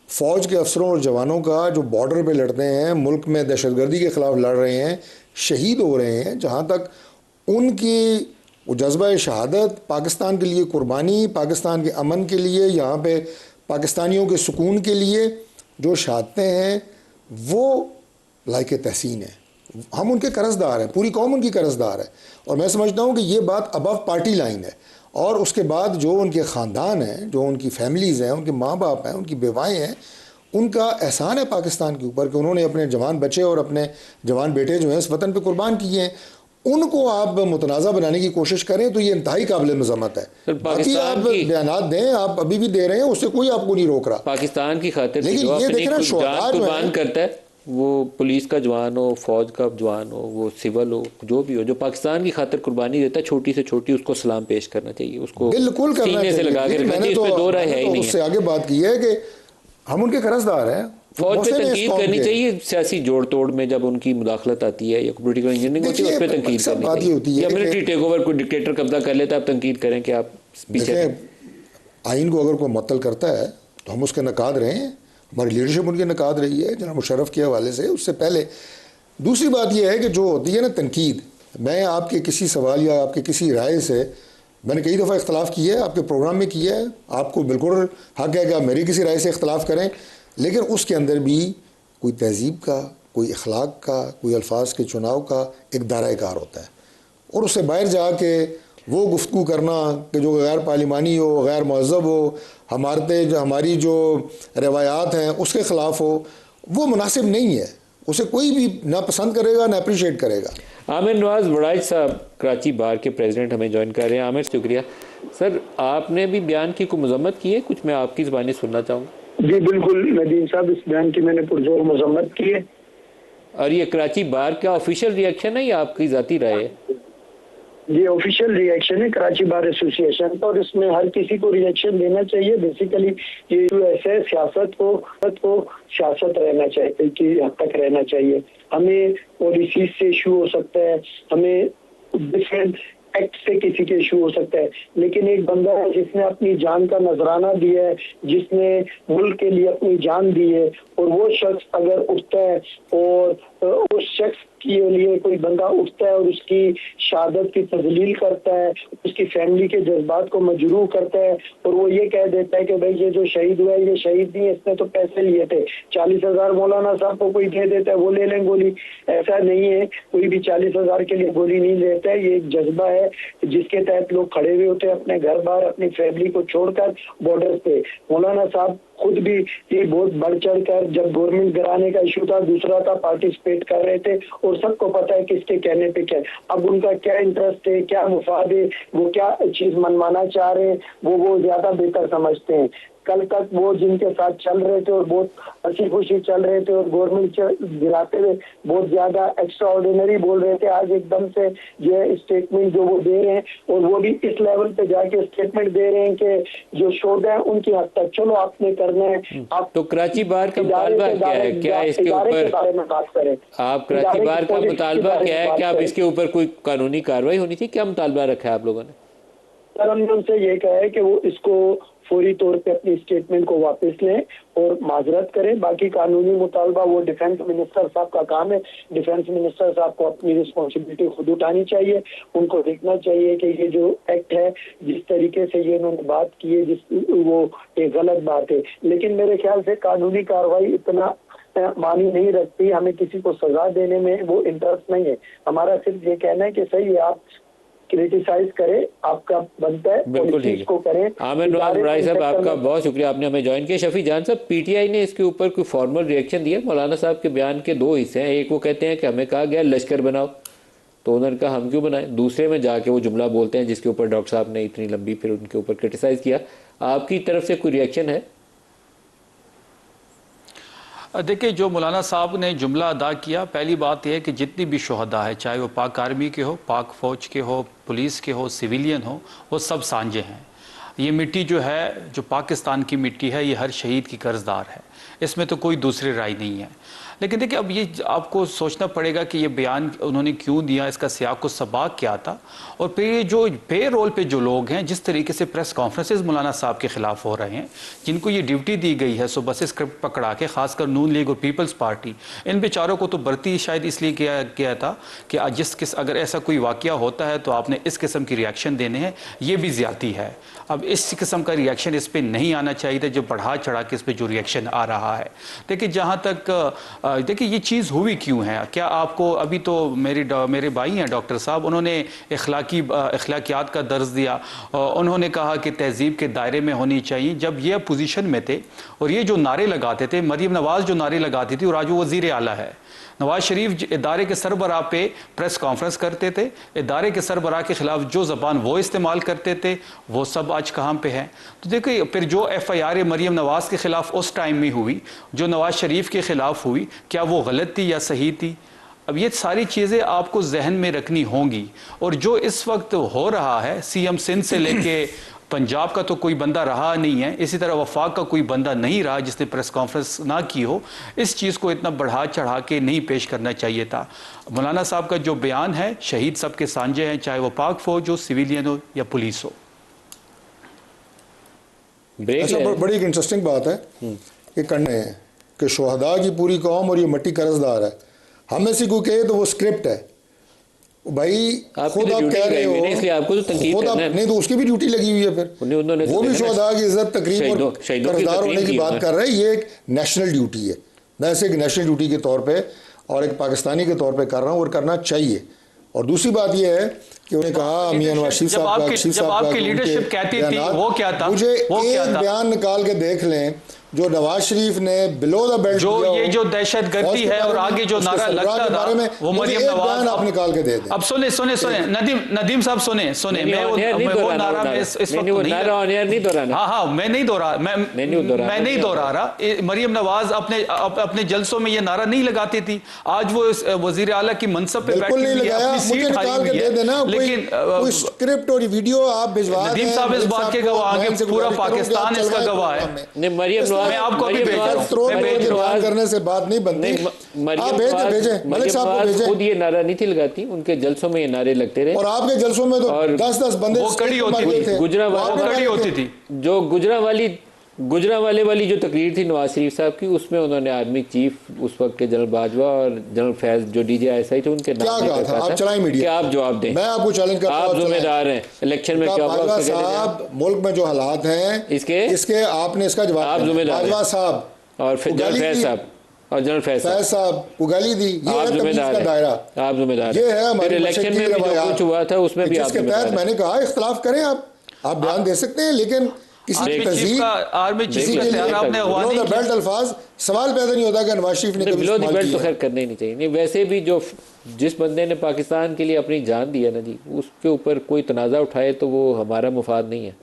Speaker 5: फ़ौज के अफसरों और जवानों का जो बॉर्डर पे लड़ते हैं, मुल्क में दहशतगर्दी के ख़िलाफ़ लड़ रहे हैं, शहीद हो रहे हैं, जहाँ तक उनकी वो जज्बा शहादत, पाकिस्तान के लिए कुर्बानी, पाकिस्तान के अमन के लिए, यहाँ पे पाकिस्तानियों के सुकून के लिए जो शहादतें हैं, वो लायक तहसीन है। हम उनके कर्जदार हैं, पूरी कौम उनकी कर्जदार है। और मैं समझता हूँ कि ये बात अबव पार्टी लाइन है। और उसके बाद जो उनके ख़ानदान हैं, जो उनकी फैमिलीज़ हैं, उनके माँ बाप हैं, उनकी बेवाएँ हैं, उनका एहसान है पाकिस्तान के ऊपर कि उन्होंने अपने जवान बच्चे और अपने जवान बेटे जो हैं इस वतन पे कुर्बान किए हैं। उनको आप मुतनाज़ा बनाने की कोशिश करें तो ये इंतहाई काबिल मज़म्मत है। बाकी आप बयानात दें, आप अभी भी दे रहे हैं, उससे कोई आपको नहीं रोक रहा
Speaker 1: पाकिस्तान की खातिर।
Speaker 5: लेकिन ये देखना
Speaker 1: कुर्बान करता है, वो पुलिस का जवान हो, फौज का जवान हो, वो सिविल हो, जो भी हो, जो पाकिस्तान की खातिर कुर्बानी देता है छोटी से छोटी, उसको सलाम पेश करना चाहिए, उसको
Speaker 5: बिल्कुल करना चाहिए।
Speaker 1: से लगा के रखना चाहिए, इसमें दो राय है ही नहीं।
Speaker 5: उससे आगे बात की है कि हम उनके कर्जदार हैं।
Speaker 1: फौज पे तनकीद करनी चाहिए सियासी जोड़ तोड़ में, जब उनकी मुदाखलत आती है या पॉलिटिकल इंजीनियरिंग होती है, उस पर तनकीद करनी चाहिए। या मिलिट्री टेक ओवर, कोई डिक्टेटर कब्जा कर लेता है, आप तनकीद करें कि आप पीछे।
Speaker 5: आइन को अगर कोई मुअत्तल करता है तो हम उसके नकाद रहे हैं, हमारी लीडरशिप उनके नकाद रही है जनाब मुशर्रफ के हवाले से। उससे पहले दूसरी बात यह है कि जो होती है ना तनकीद, मैं आपके किसी सवाल या आपके किसी राय से मैंने कई दफ़ा इख्तलाफ किया है, आपके प्रोग्राम में किया है, आपको बिल्कुल हक़ है कि आप मेरी किसी राय से इख्तलाफ करें, लेकिन उसके अंदर भी कोई तहजीब का, कोई अखलाक का, कोई अल्फाज के चुनाव का एक दायरा कार होता है। और उससे बाहर जाके वो गुफ्तगू करना कि जो गैर पार्लिमानी हो, गैर महज़ब हो, हमारी जो रवायात हैं उसके ख़िलाफ़ हो, वो मुनासिब नहीं है। उसे कोई भी ना पसंद करेगा ना अप्रिशिएट करेगा।
Speaker 1: आमिर नवाज वड़ाइच साहब कराची बार के प्रेसिडेंट हमें ज्वाइन कर रहे हैं। आमिर शुक्रिया सर, आपने भी बयान की कोई मजम्मत की है? कुछ मैं आपकी ज़बानी सुनना चाहूँगा।
Speaker 7: जी बिल्कुल नदीम साहब, इस बयान की मैंने पुरजोर मजम्मत की है।
Speaker 1: और ये कराची बार का ऑफिशियल रिएक्शन है या आपकी ज़ाती राय है?
Speaker 7: ये ऑफिशियल रिएक्शन है कराची बार एसोसिएशन का, और इसमें हर किसी को रिएक्शन देना चाहिए। बेसिकली ये जो ऐसे सियासत को सियासत रहना चाहिए कि हद तक रहना चाहिए। हमें पॉलिसी से इशू हो सकता है, हमें डिफरेंट एक्ट से किसी के इशू हो सकता है, लेकिन एक बंदा है जिसने अपनी जान का नजराना दिया है, जिसने मुल्क के लिए अपनी जान दी है, और वो शख्स अगर उठता है और उस शख्स के लिए कोई बंदा उठता है और उसकी शहादत की तजलील करता है, उसकी फैमिली के जज्बात को मजरूह करता है, और वो ये कह देता है कि भाई ये जो शहीद हुआ है ये शहीद नहीं है, इसने तो पैसे लिए थे, 40,000 मौलाना साहब को कोई दे देता है, वो ले लें गोली। ऐसा नहीं है, कोई भी 40,000 के लिए गोली नहीं लेता है। ये एक जज्बा है है जिसके तहत लोग खड़े हुए होते हैं अपने घर बार अपनी फैमिली को छोड़कर बॉर्डर पे। मौलाना साहब खुद भी ये बहुत बढ़ चढ़ कर, जब गवर्नमेंट गिराने का इशू था, दूसरा था, पार्टिसिपेट कर रहे थे और सबको पता है किसके कहने पे क्या। अब उनका क्या इंटरेस्ट है, क्या मुफाद है, वो क्या चीज मनवाना चाह रहे हैं, वो ज्यादा बेहतर समझते हैं। कल तक वो जिनके साथ चल रहे थे और बहुत हंसी खुशी चल रहे थे और गवर्नमेंट गिराते हुए बहुत ज्यादा एक्स्ट्रा ऑर्डिनरी बोल रहे थे, आज एकदम से ये स्टेटमेंट जो वो दे रहे हैं, और वो भी इस लेवल पे जाके स्टेटमेंट दे रहे हैं कि जो शोध है उनकी हद तक चलो आपने करना है। आप
Speaker 1: तो कराची बार का मुतालबा क्या है, क्या इसके ऊपर
Speaker 7: बारे में बात करें,
Speaker 1: आप कराची बार का मुतालबा क्या है, क्या अब इसके ऊपर कोई कानूनी कार्रवाई होनी थी, क्या मुतालबा रखा है आप लोगों ने?
Speaker 7: सर हमने उनसे ये कहा है कि वो इसको फौरी तौर पे अपनी स्टेटमेंट को वापस लें और माजरत करें। बाकी कानूनी मुतालबा वो डिफेंस मिनिस्टर साहब का काम है। डिफेंस मिनिस्टर साहब को अपनी रिस्पॉन्सिबिलिटी खुद उठानी चाहिए। उनको देखना चाहिए कि ये जो एक्ट है, जिस तरीके से ये उन्होंने बात की है, वो एक गलत बात है। लेकिन मेरे ख्याल से कानूनी कार्रवाई इतना मानी नहीं रखती, हमें किसी को सजा देने में वो इंटरेस्ट नहीं है। हमारा सिर्फ ये कहना है कि सही है, आप क्रिटिसाइज करें, आपका बनता है,
Speaker 1: बिल्कुल ठीक
Speaker 7: को करें।
Speaker 1: आमिर नवाज बड़ाई साहब, आपका बहुत शुक्रिया, आपने हमें ज्वाइन किया। शफी जान साहब, पीटीआई ने इसके ऊपर कोई फॉर्मल रिएक्शन दिया? मौलाना साहब के बयान के दो हिस्से हैं, एक वो कहते हैं कि हमें कहा गया लश्कर बनाओ, तो उन्होंने कहा हम क्यों बनाए, दूसरे में जाके वो जुमला बोलते हैं जिसके ऊपर डॉक्टर साहब ने इतनी लंबी फिर उनके ऊपर क्रिटिसाइज किया। आपकी तरफ से कोई रिएक्शन है?
Speaker 6: देखिए, जो मौलाना साहब ने जुमला अदा किया, पहली बात यह है कि जितनी भी शुहदा है, चाहे वो पाक आर्मी के हो, पाक फ़ौज के हो, पुलिस के हो, सिविलियन हो, वो सब सांझे हैं। ये मिट्टी जो है, जो पाकिस्तान की मिट्टी है, ये हर शहीद की कर्जदार है, इसमें तो कोई दूसरी राय नहीं है। लेकिन देखिए, अब ये आपको सोचना पड़ेगा कि ये बयान उन्होंने क्यों दिया, इसका सियाक व सबाक क्या था, और फिर ये जो पे रोल पे जो लोग हैं, जिस तरीके से प्रेस कॉन्फ्रेंसेस मौलाना साहब के खिलाफ हो रहे हैं, जिनको ये ड्यूटी दी गई है सुबह से स्क्रिप्ट पकड़ा के, खासकर नून लीग और पीपल्स पार्टी, इन बेचारों को तो भर्ती शायद इसलिए किया था कि अगर ऐसा कोई वाकया होता है तो आपने इस किस्म की रिएक्शन देने हैं, ये भी ज्यादती है। अब इस किस्म का रिएक्शन इस पर नहीं आना चाहिए था, जो बढ़ा चढ़ा के इस पर जो रिएक्शन आ रहा है। देखिए, जहाँ तक देखिए ये चीज़ हुई क्यों है, क्या आपको अभी तो मेरे भाई हैं डॉक्टर साहब, उन्होंने अखलाकियात का दर्ज दिया, उन्होंने कहा कि तहजीब के दायरे में होनी चाहिए। जब ये पोजीशन में थे और ये जो नारे लगाते थे, मरीम नवाज जो नारे लगाती थी, और आज वो वज़ीर आला है, नवाज शरीफ इदारे के सरबराह पे प्रेस कॉन्फ्रेंस करते थे, इदारे के सरबराह के खिलाफ जो ज़बान वो इस्तेमाल करते थे, वो सब आज कहाँ पे है? तो देखिए, फिर जो FIR मरीम नवाज के खिलाफ उस टाइम में हुई, जो नवाज शरीफ के खिलाफ हुई, क्या वो गलत थी या सही थी? अब ये सारी चीज़ें आपको जहन में रखनी होंगी। और जो इस वक्त हो रहा है, CM सिंध से लेके पंजाब का तो कोई बंदा रहा नहीं है, इसी तरह वफाक का कोई बंदा नहीं रहा जिसने प्रेस कॉन्फ्रेंस ना की हो। इस चीज़ को इतना बढ़ा चढ़ा के नहीं पेश करना चाहिए था। मौलाना साहब का जो बयान है, शहीद सबके सांझे हैं, चाहे वो पाक फौज हो, सिविलियन हो या पुलिस हो।
Speaker 5: अच्छा, बड़ी एक इंटरेस्टिंग बात है कि करने हैं कि शुहदा की पूरी कौम और ये मट्टी कर्जदार है। हमें से कोई कहे तो वो स्क्रिप्ट है भाई, खुद आप कह रहे हो,
Speaker 1: इसलिए आपको तो तनकीद
Speaker 5: खुद आप नहीं, तो उसकी भी ड्यूटी लगी हुई है। फिर वो भी शुहदा की इज्जत, तकरीब और कर्जदार होने की बात कर रहे हैं। ये एक नेशनल ड्यूटी है, मैं ऐसे एक नेशनल ड्यूटी के तौर पे और एक पाकिस्तानी के तौर पे कर रहा हूँ, और करना चाहिए। और दूसरी बात यह है कि उन्होंने कहा मियां नवाज शरीफ साहब का
Speaker 6: लीडरशिप कहती थी, वो क्या था?
Speaker 5: मुझे एक बयान निकाल के देख लें जो नवाज शरीफ ने बिलो द बेल्ट
Speaker 6: जो दहशतगर्दी है और आगे जो नारा लगता था, वो मरियम नवाज
Speaker 5: आप निकाल के दे दें।
Speaker 6: अब सुने नदीम साहब सुने, मैं वो नारा में इस वक्त नहीं दोहराना। हाँ, मैं नहीं दोहरा रहा। मरियम नवाज अपने जलसों में ये नारा नहीं लगाती थी। आज वो वजीर आला की मनसब पे बैठी हुई है, अपनी सीट हारी हुई है, लेकिन
Speaker 5: स्क्रिप्ट और वीडियो आप भिजवा दें।
Speaker 6: नदीम साहब इस बात के गवाह हैं, पूरा पाकिस्तान इसका गवाह है।
Speaker 1: मरियम
Speaker 6: मैं आपको अभी भेज रहा हूं,
Speaker 5: करने से बात नहीं बनती। आप भेजें मलिक साहब को भेजें।
Speaker 1: खुद ये नारा नहीं थी लगाती, उनके जलसों में ये नारे लगते रहे,
Speaker 5: और आपके जलसों में तो 10-10 बंदे
Speaker 6: कड़ी होती थी,
Speaker 1: गुजरावाली
Speaker 6: होती थी।
Speaker 1: जो गुजरावाले वाली जो तकरीर थी नवाज शरीफ साहब की, उसमें उन्होंने आर्मी चीफ उस वक्त के जनरल बाजवा और जनरल फैज जो DGI थे उनके नाम
Speaker 5: क्या कहा था? आप चलाएं मीडिया,
Speaker 1: आप जवाब दें।
Speaker 5: मैं आपको चैलेंज करता हूं, आप
Speaker 1: जिम्मेदार हैं इलेक्शन में क्या हुआ
Speaker 5: साहब, मुल्क में जो हालात हैं इसके आपने इसका जवाब,
Speaker 1: आप जिम्मेदार,
Speaker 5: बाजवा साहब
Speaker 1: और जनरल फैज साहब, और जनरल
Speaker 5: फैज साहब को गाली दी, ये
Speaker 1: आप
Speaker 5: है तमीज़
Speaker 1: जिम्मेदार
Speaker 5: का
Speaker 1: हैं,
Speaker 5: दायरा,
Speaker 1: आप जिम्मेदार
Speaker 5: ये
Speaker 1: हैं।
Speaker 5: है हमारे
Speaker 1: फिर इलेक्शन में भी जो कुछ हुआ था उसमें भी आप
Speaker 5: जिसके
Speaker 1: जिम्मेदार
Speaker 5: तहत
Speaker 1: हैं।
Speaker 5: मैंने कहा इख्तलाफ करें, आप बयान दे सकते हैं, लेकिन किसी की तहजीब
Speaker 6: आर्मी चीफ
Speaker 5: किसी
Speaker 6: का
Speaker 5: के लिए
Speaker 6: तहर आपने हुआ
Speaker 5: below
Speaker 6: नहीं
Speaker 5: the
Speaker 6: किया।
Speaker 5: belt अल्फाज सवाल पैदा नहीं होता कि नवाज शरीफ ने कभी
Speaker 1: बिलो दी
Speaker 5: इस्तेमाल
Speaker 1: बेल्ट तो
Speaker 5: किया।
Speaker 1: खैर करने ही नहीं चाहिए। नहीं, वैसे भी जो जिस बंदे ने पाकिस्तान के लिए अपनी जान दी है ना जी, उसके ऊपर कोई तनाज़ा उठाए तो वो हमारा मुफाद नहीं है।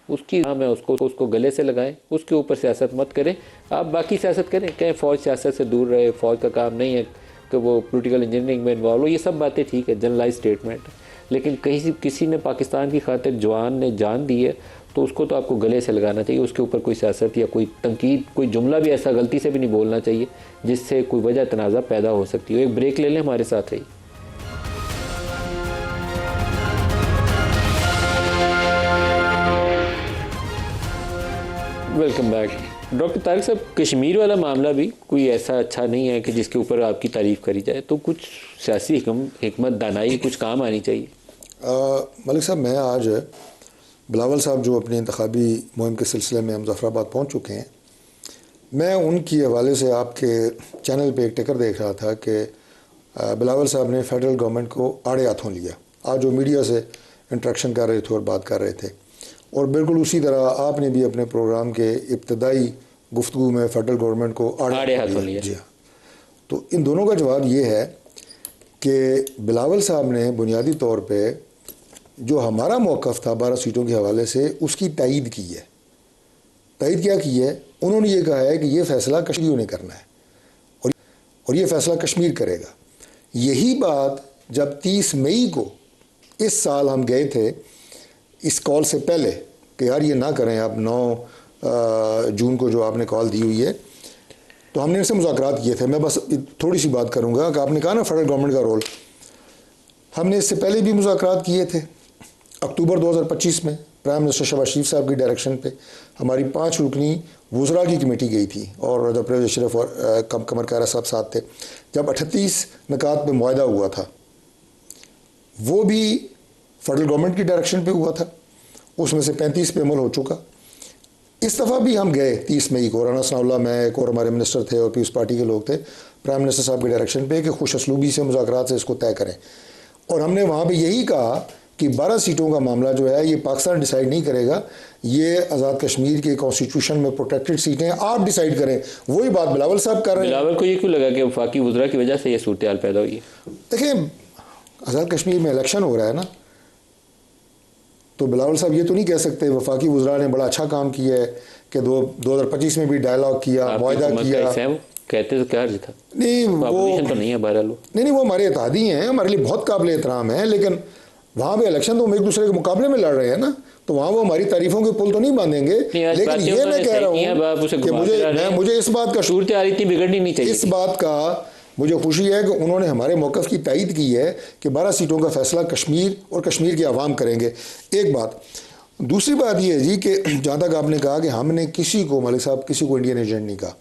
Speaker 1: उसकी नाम है, उसको गले से लगाएं, उसके ऊपर सियासत मत करें। आप बाकी सियासत करें, कहें फ़ौज सियासत से दूर रहे, फ़ौज का काम नहीं है कि वो पॉलिटिकल इंजीनियरिंग में इन्वॉल्व हो, ये सब बातें ठीक है, जनरलाइज स्टेटमेंट है। लेकिन कहीं किसी ने पाकिस्तान की खातिर जवान ने जान दी है तो उसको तो आपको गले से लगाना चाहिए। उसके ऊपर कोई सियासत या कोई तनकीद, कोई जुमला भी ऐसा गलती से भी नहीं बोलना चाहिए जिससे कोई वजह तनाज़ा पैदा हो सकती हो। एक ब्रेक ले लें, हमारे साथ रही। Welcome back. डॉक्टर तारिक साहब, कश्मीर वाला मामला भी कोई ऐसा अच्छा नहीं है कि जिसके ऊपर आपकी तारीफ़ करी जाए, तो कुछ सियासी हिकमत दानाई कुछ काम आनी चाहिए।
Speaker 5: मलिक साहब, मैं आज बिलावल साहब जो अपनी इंतखाबी मुहिम के सिलसिले में हम ज़फ़राबाद पहुँच चुके हैं, मैं उनकी हवाले से आपके चैनल पे एक टिकर देख रहा था कि बिलावल साहब ने फेडरल गवर्नमेंट को आड़े हाथों लिया। आज जो मीडिया से इंटरेक्शन कर रहे थे और बात कर रहे थे, और बिल्कुल उसी तरह आपने भी अपने प्रोग्राम के इब्तदाई गुफ्तगू में फेडरल गवर्नमेंट को आड़े हाथों लिया। जी हाँ, तो इन दोनों का जवाब ये है कि बिलावल साहब ने बुनियादी तौर पे जो हमारा मौक़िफ़ था 12 सीटों के हवाले से, उसकी तायीद की है। तायीद क्या की है? उन्होंने ये कहा है कि ये फ़ैसला कश्मीरियों ने करना है और ये फ़ैसला कश्मीर करेगा। यही बात जब 30 मई को इस साल हम गए थे इस कॉल से पहले कि यार ये ना करें आप, 9 जून को जो आपने कॉल दी हुई है, तो हमने इनसे मुज़ाकरात किए थे। मैं बस थोड़ी सी बात करूँगा कि आपने कहा ना फेडरल गवर्नमेंट का रोल, हमने इससे पहले भी मुज़ाकरात किए थे। अक्टूबर 2025 में प्राइम मिनिस्टर शहबाज शरीफ साहब की डायरेक्शन पे हमारी 5 रुकनी वुज़रा की कमेटी गई थी और जब परवेज़ अशरफ और कमर कारा साहब साथ थे, जब 38 निकात पे मुआहदा हुआ था, वो भी फेडरल गवर्नमेंट की डायरेक्शन पे हुआ था, उसमें से 35 पे अमल हो चुका। इस दफ़ा भी हम गए 30 मई को, राना सनाउल्लाह, मैं, एक और हमारे मिनिस्टर थे और पीपल्स पार्टी के लोग थे, प्राइम मिनिस्टर साहब के डायरेक्शन पे कि खुश असलूबी से मुज़ाकरात से इसको तय करें। और हमने वहाँ पे यही कहा कि 12 सीटों का मामला जो है ये पाकिस्तान डिसाइड नहीं करेगा, ये आज़ाद कश्मीर के कॉन्स्टिट्यूशन में प्रोटेक्टेड सीटें आप डिसाइड करें। वही बात बिलावल साहब कर रहे हैं।
Speaker 1: बिलावल को ये क्यों लगा कि वफाकी वुज़रा की वजह से ये सूरत हाल पैदा हुई है?
Speaker 5: देखें, आज़ाद कश्मीर में इलेक्शन हो रहा है ना, तो बिलावल साहब ये तो नहीं कह सकते वफाकी वुज़रा ने बड़ा अच्छा काम किया है कि 2025 में भी डायलॉग किया, मुआहदा किया।
Speaker 1: कहते तो क्या अर्ज था?
Speaker 5: नहीं, वो
Speaker 1: तो नहीं है बहरहाल।
Speaker 5: नहीं, वो हमारे इत्तेहादी हैं, हमारे लिए बहुत काबिल एहतराम है, लेकिन वहाँ पे इलेक्शन तो हम एक दूसरे के मुकाबले में लड़ रहे हैं ना, तो वहाँ वो हमारी तारीफों के पुल तो नहीं बांधेंगे। लेकिन ये मैं कह रहा हूँ कि मुझे इस बात का
Speaker 1: सूरत हाल इतनी बिगड़नी नहीं चाहिए।
Speaker 5: इस बात का मुझे खुशी है कि उन्होंने हमारे मौक़िफ़ की तायीद की है कि 12 सीटों का फ़ैसला कश्मीर और कश्मीर के अवाम करेंगे। एक बात। दूसरी बात यह है जी कि जहाँ तक आपने कहा कि हमने किसी को, मलिक साहब, किसी को इंडियन एजेंट नहीं कहा,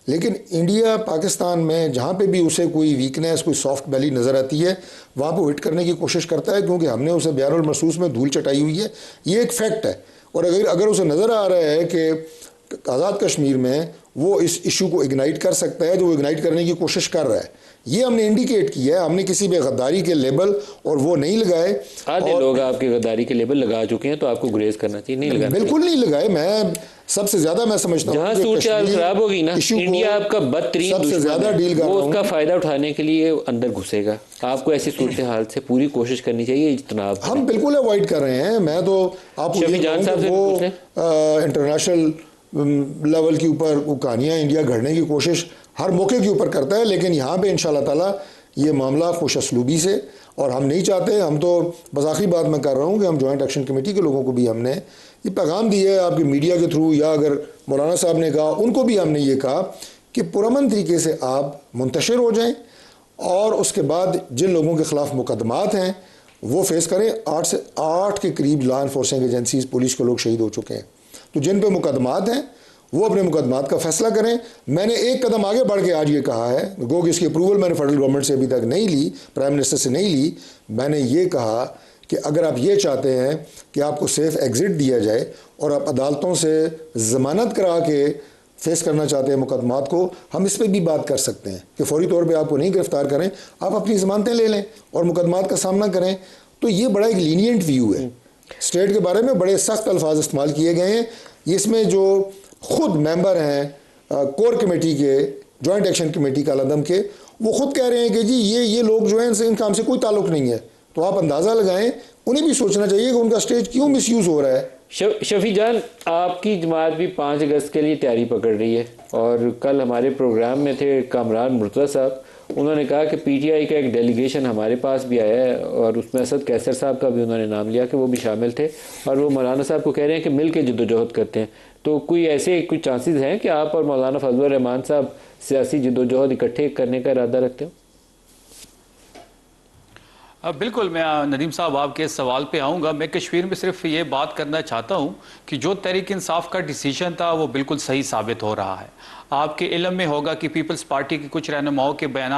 Speaker 5: लेकिन इंडिया पाकिस्तान में जहाँ पे भी उसे कोई वीकनेस, कोई सॉफ्ट बैली नज़र आती है, वहाँ पे हिट करने की कोशिश करता है, क्योंकि हमने उसे बयानुल महसूस में धूल चटाई हुई है। ये एक फैक्ट है। और अगर उसे नज़र आ रहा है कि आज़ाद कश्मीर में वो इस इशू को इग्नाइट कर सकता है, तो वो इग्नाइट करने की कोशिश कर रहा है। ये हमने इंडिकेट किया है, हमने किसी पे गद्दारी के लेबल और वो नहीं लगाए।
Speaker 1: आधे लोग आपके गद्दारी के लेबल लगा चुके हैं, तो आपको गुरेज करना चाहिए। नहीं लगाना,
Speaker 5: बिल्कुल नहीं लगाए। मैं सबसे ज्यादा मैं समझता हूँ
Speaker 1: जहाँ सूरत हाल खराब होगी ना, इंडिया आपका बदतरीन
Speaker 5: सबसे ज्यादा डील कर रहा हूँ,
Speaker 1: उसका फायदा उठाने के लिए अंदर घुसेगा। आपको ऐसी सूरत हाल से पूरी कोशिश करनी चाहिए, इज्तनाब।
Speaker 5: हम बिल्कुल अवॉइड कर रहे हैं। मैं तो आपको इंटरनेशनल लेवल के ऊपर वो कहानियाँ इंडिया घड़ने की कोशिश हर मौके के ऊपर करता है, लेकिन यहाँ पे इंशाल्लाह ताला ये मामला खुश असलूबी से, और हम नहीं चाहते, हम तो बस आखिरी बात मैं कर रहा हूँ कि हम जॉइंट एक्शन कमेटी के लोगों को भी हमने ये पैगाम दिया है आपकी मीडिया के थ्रू, या अगर मौलाना साहब ने कहा, उनको भी हमने ये कहा कि पुरअमन तरीके से आप मुंतशिर हो जाएँ और उसके बाद जिन लोगों के ख़िलाफ़ मुकदमात हैं वो फेस करें। 8 के करीब लॉ इन्फोर्सिंग एजेंसीज, पुलिस के लोग शहीद हो चुके हैं, तो जिन पे मुकदमात हैं वो अपने मुकदमात का फैसला करें। मैंने एक कदम आगे बढ़ के आज ये कहा है, गो कि इसकी अप्रूवल मैंने फेडरल गवर्नमेंट से अभी तक नहीं ली, प्राइम मिनिस्टर से नहीं ली। मैंने ये कहा कि अगर आप ये चाहते हैं कि आपको सेफ एग्ज़िट दिया जाए और आप अदालतों से ज़मानत करा के फेस करना चाहते हैं मुकदमात को, हम इस पर भी बात कर सकते हैं कि फौरी तौर पे आपको नहीं गिरफ्तार करें, आप अपनी ज़मानतें ले लें और मुकदमात का सामना करें। तो ये बड़ा एक लीनियंट व्यू है। स्टेट के बारे में बड़े सख्त अल्फाज इस्तेमाल किए गए हैं। इसमें जो खुद मेंबर हैं कोर कमेटी के, जॉइंट एक्शन कमेटी कालादम के, वो खुद कह रहे हैं कि जी ये लोग जो हैं इनका हमसे कोई ताल्लुक नहीं है। तो आप अंदाज़ा लगाएं, उन्हें भी सोचना चाहिए कि उनका स्टेज क्यों मिसयूज़ हो रहा है।
Speaker 1: शफी जान, आपकी जमात भी 5 अगस्त के लिए तैयारी पकड़ रही है और कल हमारे प्रोग्राम में थे कामरान मुर्तज़ा साहब, उन्होंने कहा कि पीटीआई का एक डेलीगेशन हमारे पास भी आया है और उसमें असद कैसर साहब का भी उन्होंने नाम लिया कि वो भी शामिल थे और वो मौलाना साहब को कह रहे हैं कि मिल के जद्दोजहद करते हैं। तो कोई ऐसे कुछ चांसेस हैं कि आप और मौलाना फजलुर रहमान साहब सियासी जद्दोजहद इकट्ठे करने का इरादा रखते हो?
Speaker 6: बिल्कुल, मैं नदीम साहब आपके सवाल पे आऊँगा। मैं कश्मीर में सिर्फ ये बात करना चाहता हूँ कि जो तहरीक इंसाफ का डिसीजन था वो बिल्कुल सही साबित हो रहा है। आपके इल्म में होगा कि पीपल्स पार्टी के कुछ रहनुमाओं के बयान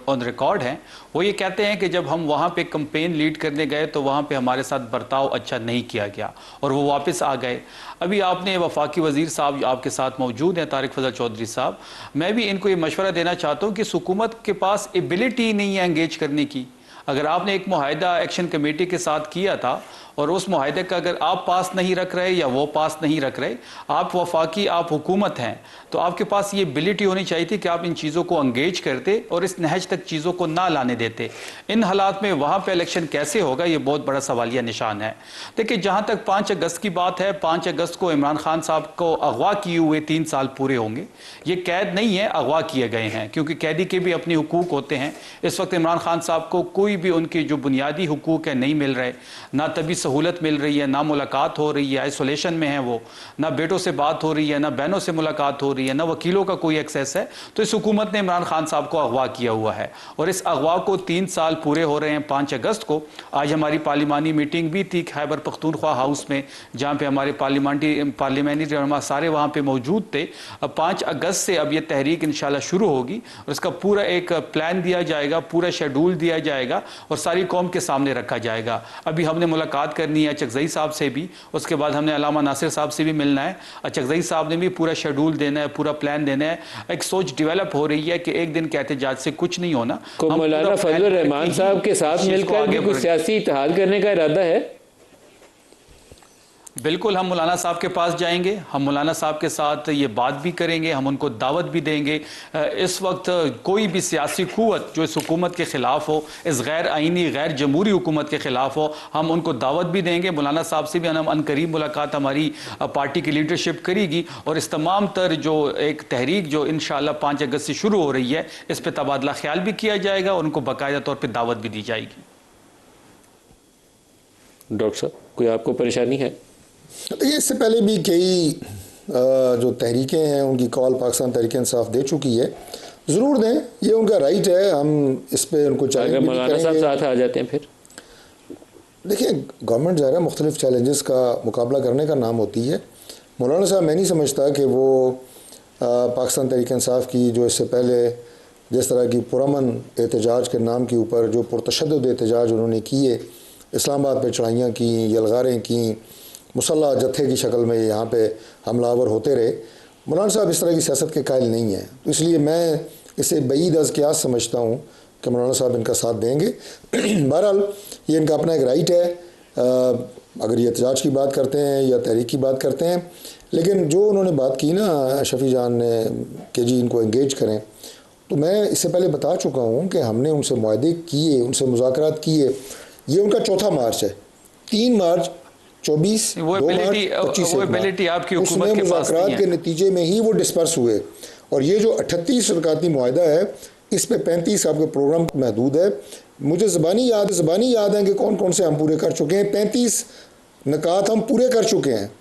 Speaker 6: ऑन रिकॉर्ड हैं। वो ये कहते हैं कि जब हम वहाँ पे कैंपेन लीड करने गए तो वहाँ पे हमारे साथ बर्ताव अच्छा नहीं किया गया और वो वापस आ गए। अभी आपने वफाकी वज़ीर साहब आपके साथ मौजूद हैं, तारिक फजल चौधरी साहब, मैं भी इनको ये मशवरा देना चाहता हूँ कि हुकूमत के पास एबिलिटी नहीं है एंगेज करने की। अगर आपने एक मुआहिदा एक्शन कमेटी के साथ किया था और उस मुआहिदे का अगर आप पास नहीं रख रहे या वो पास नहीं रख रहे, आप वफाकी, आप हुकूमत हैं, तो आपके पास ये एबिलिटी होनी चाहिए थी कि आप इन चीज़ों को एंगेज करते और इस नहज तक चीज़ों को ना लाने देते। इन हालात में वहाँ पे इलेक्शन कैसे होगा, ये बहुत बड़ा सवालिया निशान है। देखिए, जहाँ तक 5 अगस्त की बात है, 5 अगस्त को इमरान खान साहब को अगवा किए हुए 3 साल पूरे होंगे। ये कैद नहीं है, अगवा किए गए हैं, क्योंकि कैदी के भी अपने हुकूक होते हैं। इस वक्त इमरान खान साहब को कोई भी उनके जो बुनियादी हुकूक है नहीं मिल रहे, ना तभी सहूलत मिल रही है, ना मुलाकात हो रही है, आइसोलेशन में है वो, ना बेटों से बात हो रही है, ना बहनों से मुलाकात हो रही है, ना वकीलों का कोई एक्सेस है। तो इस हुकूमत ने इमरान खान साहब को अगवा किया हुआ है और इस अगवा को 3 साल पूरे हो रहे हैं 5 अगस्त को। आज हमारी पार्लिमानी मीटिंग भी थी खैबर पख्तूनख्वा हाउस में, जहाँ पे हमारे पार्लियामेंट्री रहनुमा सारे वहाँ पे मौजूद थे। अब 5 अगस्त से अब ये तहरीक इंशाल्लाह शुरू होगी और इसका पूरा एक प्लान दिया जाएगा, पूरा शेड्यूल दिया जाएगा और सारी कौम के सामने रखा जाएगा। अभी हमने मुलाकात करनी है चकजई साहब से भी, उसके बाद हमने अलामा नासिर साहब से भी मिलना है। चकजई साहब ने भी पूरा शेड्यूल देना है, पूरा प्लान देना है। एक सोच डेवलप हो रही है कि एक दिन के एहतजाज से कुछ नहीं होना।
Speaker 1: मौलाना फजलुर रहमान साहब के साथ मिलकर भी कुछ सियासी इत्तेहाद करने का इरादा है?
Speaker 6: बिल्कुल, हम मौलाना साहब के पास जाएंगे, हम मौलाना साहब के साथ ये बात भी करेंगे, हम उनको दावत भी देंगे। इस वक्त कोई भी सियासी कुव्वत जो इस हुकूमत के ख़िलाफ़ हो, इस गैर आइनी गैर जमहूरी हुकूमत के ख़िलाफ़ हो, हम उनको दावत भी देंगे। मौलाना साहब से भी हम अनकरीब मुलाकात हमारी पार्टी की लीडरशिप करेगी और इस तमाम तर जो एक तहरीक जो इंशाअल्लाह 5 अगस्त से शुरू हो रही है, इस पर तबादला ख्याल भी किया जाएगा और उनको बाकायदा तौर पर दावत भी दी जाएगी।
Speaker 1: डॉक्टर साहब, कोई आपको परेशानी है?
Speaker 5: देखिए, इससे पहले भी कई जो तहरीकें हैं उनकी कॉल पाकिस्तान तहरीक इंसाफ दे चुकी है। ज़रूर दें, ये उनका राइट है, हम इस पर उनको
Speaker 1: अगर मौलाना साहब साथ आ जाते हैं फिर?
Speaker 5: देखिए, गवर्नमेंट ज़ाहिर है मुख्तलिफ चैलेंजेस का मुकाबला करने का नाम होती है। मौलाना साहब, मैं नहीं समझता कि वो पाकिस्तान तहरीक इंसाफ की जो इससे पहले जिस तरह की पुरअमन एहतजाज के नाम के ऊपर जो पुरतशद्दुद एहतजाज उन्होंने किए, इस्लामाबाद पर चढ़ाइयाँ की, यलगारें की, मुसल्ला जत्थे की शक्ल में यहाँ पे हमलावर होते रहे, मौलाना साहब इस तरह की सियासत के कायल नहीं हैं। तो इसलिए मैं इसे बईद अज़ क़ियास समझता हूँ कि मौलाना साहब इनका साथ देंगे। बहरहाल ये इनका अपना एक राइट है, अगर ये एहतजाज की बात करते हैं या तहरीक की बात करते हैं। लेकिन जो उन्होंने बात की ना शफ़ी जान ने कि जी इनको इंगेज करें, तो मैं इससे पहले बता चुका हूँ कि हमने उनसे मुआहदे किए, उनसे मुज़ाकरात किए। ये उनका चौथा मार्च है, 3 मार्च, 24, 2 मार्च, 25 उसमें मुज़ाकरात के नतीजे में ही वो डिस्पर्स हुए। और ये जो 38 रकाती मुआहदा है, इस पे 35 आपके प्रोग्राम महदूद है। मुझे ज़बानी याद है कि कौन कौन से हम पूरे कर चुके हैं। 35 नकात हम पूरे कर चुके हैं,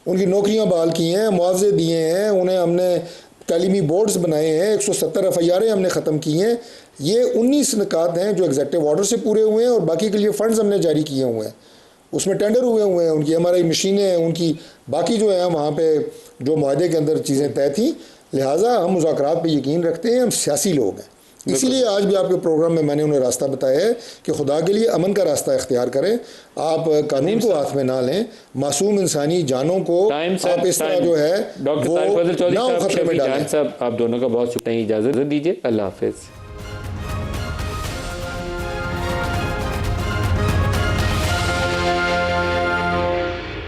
Speaker 5: उनकी नौकरियाँ बहाल की हैं, मुआवजे दिए हैं, उन्हें हमने तालीमी बोर्ड्स बनाए हैं, 170 एफआईआरें हमने ख़त्म की हैं। ये 19 नकात हैं जो एग्जेक्टिव ऑर्डर से पूरे हुए हैं और बाकी के लिए फ़ंड्स हमने जारी किए हुए हैं, उसमें टेंडर हुए हैं, उनकी हमारी मशीनें हैं, उनकी बाकी जो है वहाँ पे जो मुआहदे के अंदर चीज़ें तय थी। लिहाजा हम मुज़ाकरात पे यकीन रखते हैं, हम सियासी लोग हैं। इसीलिए आज भी आपके प्रोग्राम में मैंने उन्हें रास्ता बताया है कि खुदा के लिए अमन का रास्ता इख्तियार करें, आप कानून को हाथ में ना लें, मासूम इंसानी जानों को आप इस तरह जो है
Speaker 1: डॉक्टर
Speaker 5: वो
Speaker 1: तारिक फजल चौधरी
Speaker 5: ना
Speaker 1: साहब,
Speaker 5: खतरे में
Speaker 1: शफी
Speaker 5: डालें।
Speaker 1: जान साहब, आप दोनों का बहुत शुक्रिया, इजाज़त दीजिए, अल्लाह हाफिज़।